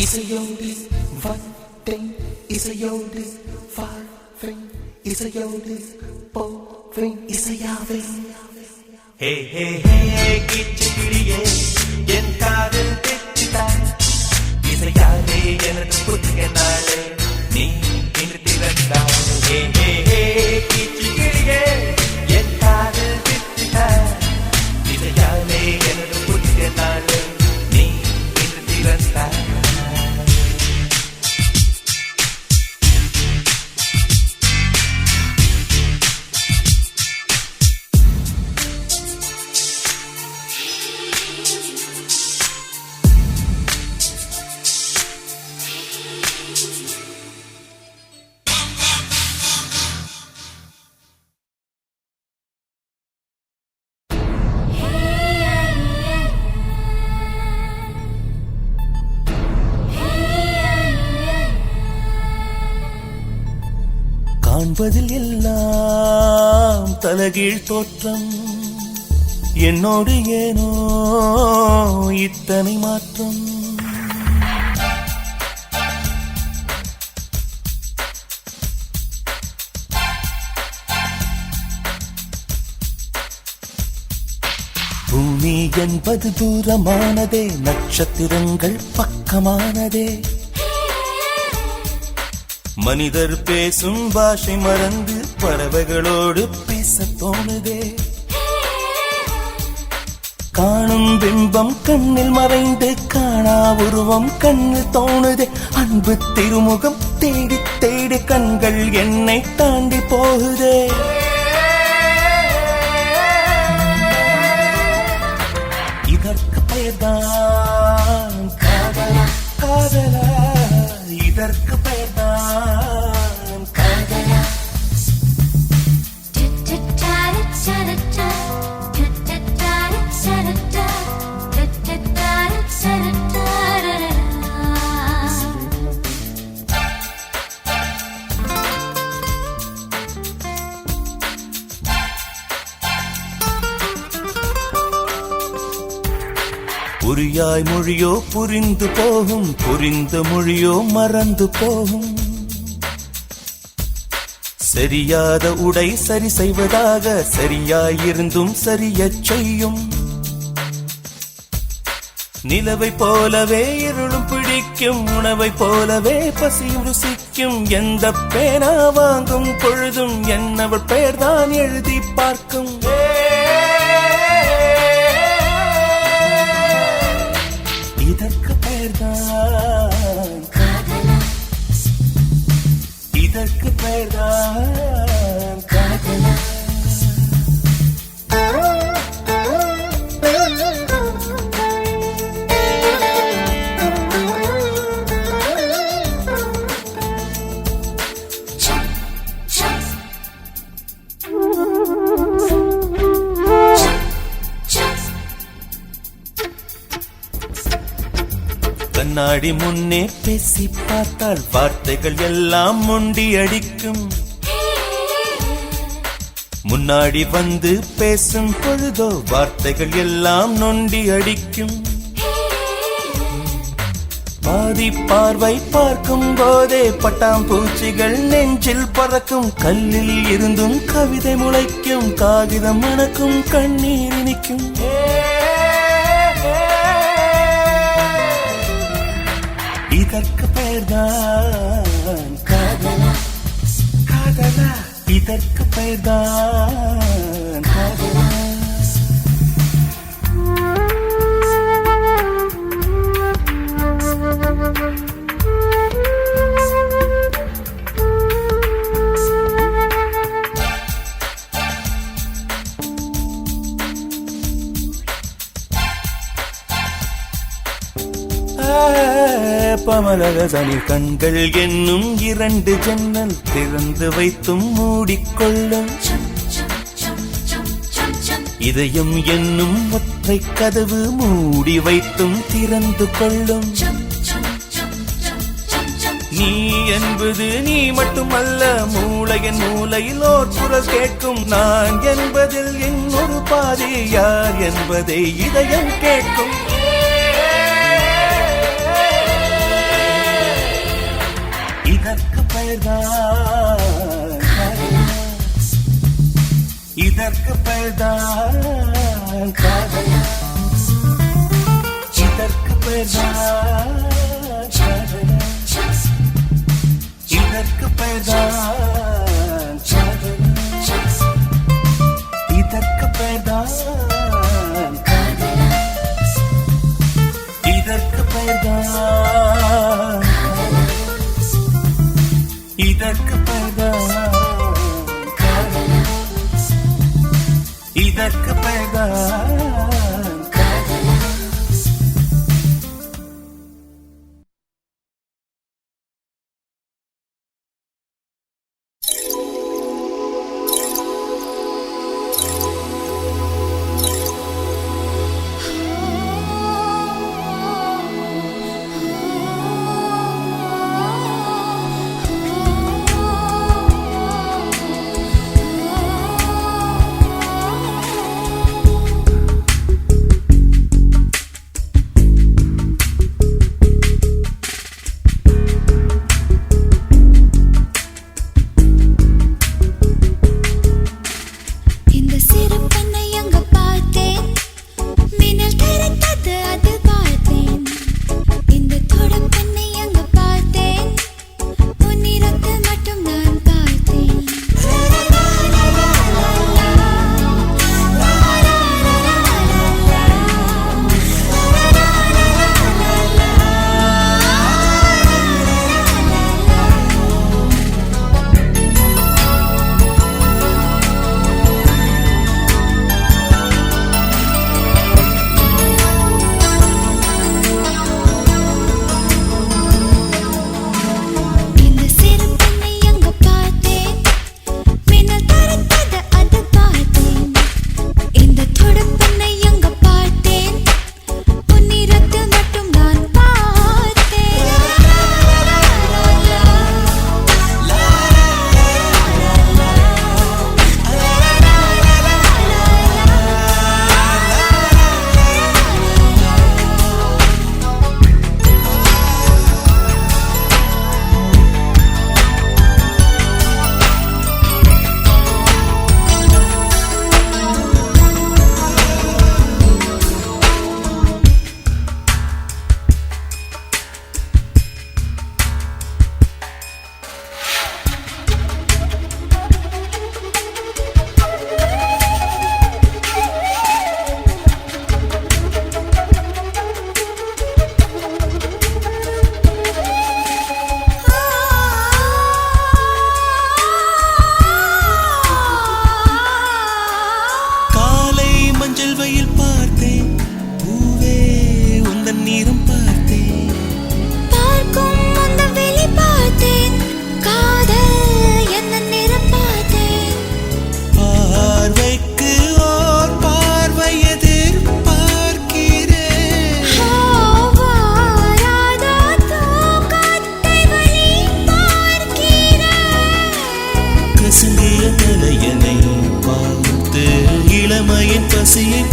இசையோடு வந்தேன் இசையோடு வாழ்வேன் இசையோடு போவேன் இசையாவேன் ஹே ஹே ஹே கீச்சுக்கிளியே என் காதல் திட்டாய் இசையாலே எனது புதிய நாளே நீ இன்று திறந்தாய் ஹே ஹே ஹே கீச்சுக்கிளியே என் காதல் திட்டாய் இசையாலே எனது புதிய நாளே நீ இன்று திறந்தாய் காண்பதில் எல்லாம் தலகீழ் தோற்றம் என்னோடு ஏனோ இத்தனை மாற்றம் பூமி என்பது தூரமானதே நட்சத்திரங்கள் பக்கமானதே மனிதர் பேசும் பாஷை மறந்து பறவைகளோடு பேச தோணுதே காணும் பிம்பம் கண்ணில் மறைந்து காணா உருவம் கண்ணில் தோணுதே அன்பு திருமுகம் தேடி தேடி கண்கள் என்னை தாண்டி போகுதே இதற்கு பெயர்தான் காதலா காதலா இதற்கு பெயர்தான் காதலா புரியாய் மொழியோ புரிந்து போகும் புரிந்த மொழியோ மறந்து போகும் சரியாத உடை சரி செய்வதாக சரியாயிருந்தும் சரியச் செய்யும் நிலவை போலவே இருளும் பிடிக்கும், உணவை போலவே பசியும் ருசிக்கும். எந்த பேனா வாங்கும் பொழுதும் என்னவள் பெயர்தான் எழுதி பார்க்கும். இதற்கு பெயர்தான் காதலா, இதற்கு பெயர்தான் காதலா. கண்ணாடி முன்னே பேசி பார்த்தால் வார்த்தைகள் எல்லாம் முண்டி அடிக்கும். முன்னாடி வந்து பேசும் பொழுதோ வார்த்தைகள் எல்லாம் நொண்டி அடிக்கும். பாதி பார்வை பார்க்கும் போதே பட்டாம்பூச்சிகள் நெஞ்சில் பறக்கும். கல்லில் இருந்தும் கவிதை முளைக்கும், காகிதம் மணக்கும், கண்ணீர் இனிக்கும். இதற்கு பெயர்தான் காதலா, காதலா, இதற்கு பெயர்தான் காதலா. பமலகசனி கண்கள் என்னும் 2 ஜன்னல் திறந்து வைத்தும் மூடிக்கொள்ளும். இதயம் என்னும் ஒற்றை கதவு மூடி வைத்தும் திறந்து கொள்ளும். நீ என்பது நீ மட்டுமல்ல, மூளையின் மூலையில் ஓர் குரல் கேட்கும். நான் என்பதில் இன்னொரு பாதி யார் என்பதை இதயம் கேட்கும். இதற்கு பெயர்தான் காதலா, இதற்கு பெயர்தான் காதலா, இதற்கு பெயர்தான் காதலா, இதற்கு பெயர்தான் காதலா, இதற்கு பெயர்தான் காதலா, இதற்கு பெயர்தான், இதற்கு பெயர்தான் காதலா, இதற்கு பெயர்தான்.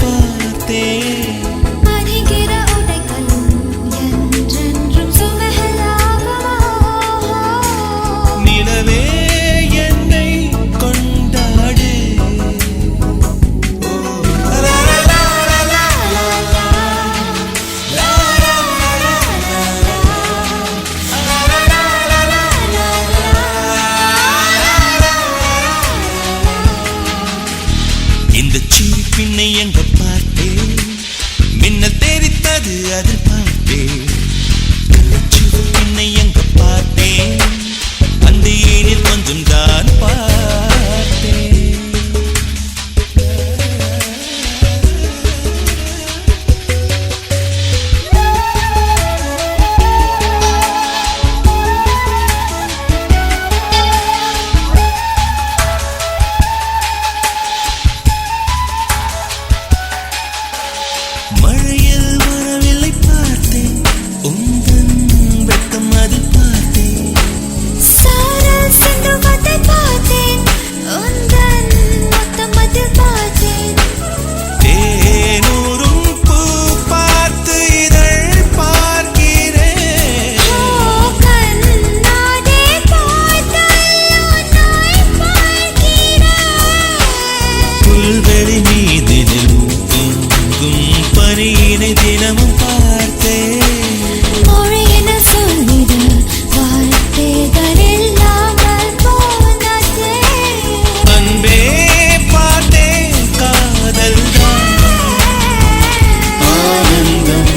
பார்த்தேன். அணிகிற உடைகளும் என்றென்றும் சுமகலாகுமா? நிலவே என்னை கொண்டாடு. இந்த சிரிப்பினை எங்க பார்த்தேன், மின்னல் தெரித்தது அதில் பார்த்தேன். இந்த சிரிப்பினை எங்க பார்த்தேன், அந்த ஏனில் கொஞ்சம் தான் பார்த்தேன். மழையில் வரவில்லை பார்த்தேன், உந்தன் வெட்கம் அதில் பார்த்தேன். சாரல் சிந்துவதை பார்த்தேன், உந்தன் முத்தம் அதில் பார்த்தேன். தேனூரும் பூ பார்த்து இதழ் பார்க்கிறேன். கண்ணாடி பார்த்தால் நாய் பார்க்கிறேன். புல்வெளி மீதினில் பொங்கும் பனியினை தினமும் பார்த்தேன். மொழி என சொல்லிட வார்த்தைகள் இல்லாமல் போனதே. அன்பே பார்த்தேன், காதல் தான் ஆனந்தம்.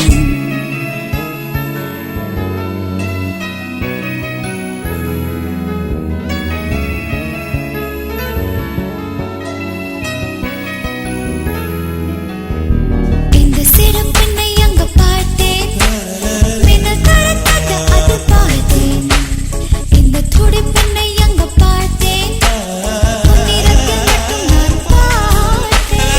இந்த சிறு பெண்ணை அங்கு பார்த்தேன், மின்னல் தரத்தது அது பார்த்தேன். இந்த துடி பெண்ணை அங்கு பார்த்தேன், உன்னிடத்தில் மட்டும் நான் பார்த்தேன்.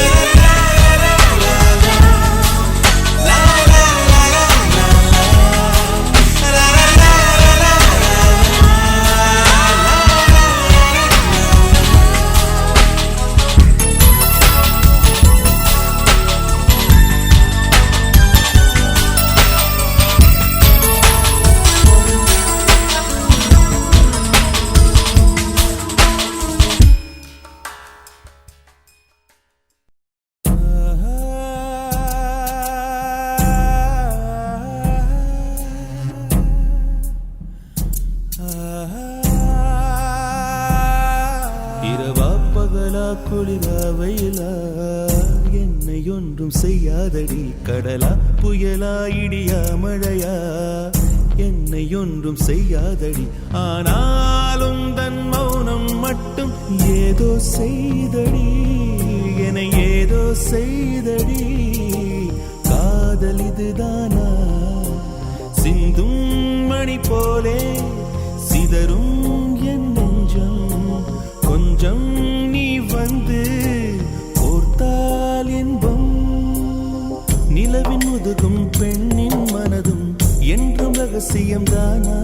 இரவா பகலா குளிரா வெயிலா என்னை ஒன்றும் செய்யாதடி. கடலா புயலா இடியா மழையா என்னை ஒன்றும் செய்யாதடி. ஆனாலும் தன் மௌனம் மட்டும் ஏதோ செய்தடி, என ஏதோ செய்தடி. காதல் இதுதானா? சிந்தும் மணி போலே சிதறும் என் நெஞ்சம். கொஞ்சம் நீ வந்து ஓர்த்தால் இன்பம். நிலவின் முதுகும் பெண்ணின் மனதும் என்றும் ரகசியம்தானா?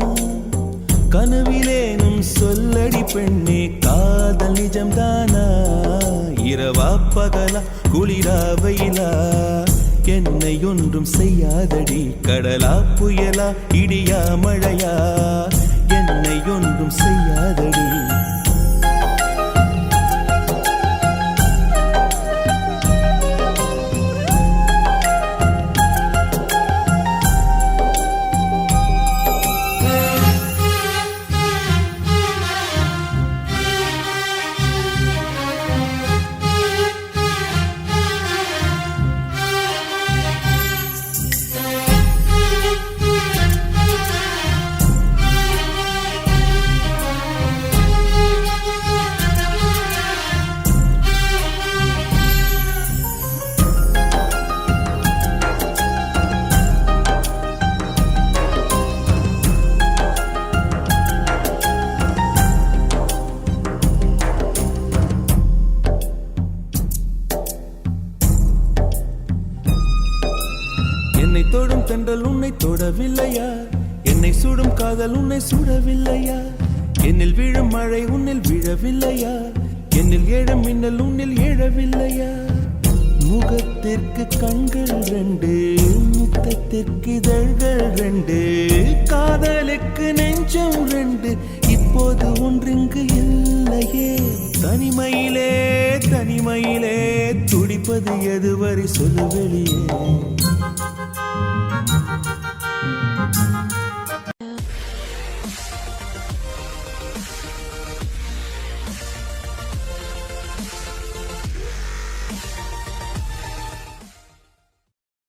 கனவிலேனும் சொல்லடி பெண்ணே, காதல் நிஜம்தானா? இரவா பகலா குளிரா வெயிலா என்னை ஒன்றும் செய்யாதடி. கடலா புயலா இடியா மழையா என்னை ஒன்றும் செய்யாதடி. தொடும் தென்றல் உன்னை தொடவில்லையா? என்னை சுடும் காதல் உன்னை சுடவில்லையா? என்னில் விழும் மழை உன்னில் விழவில்லையா? என்னில் ஏழும் மின்னல் உன்னில் எழவில்லையா? முகத்திற்கு கண்கள் ரெண்டு, முத்தத்திற்கு இதழ்கள் ரெண்டு, காதலுக்கு நெஞ்சம் ரெண்டு, இப்போது ஒன்றிங்கு இல்லையே. தனிமையிலே தனிமையிலே துடிப்பது எதுவரை சொல்லு வெளியே.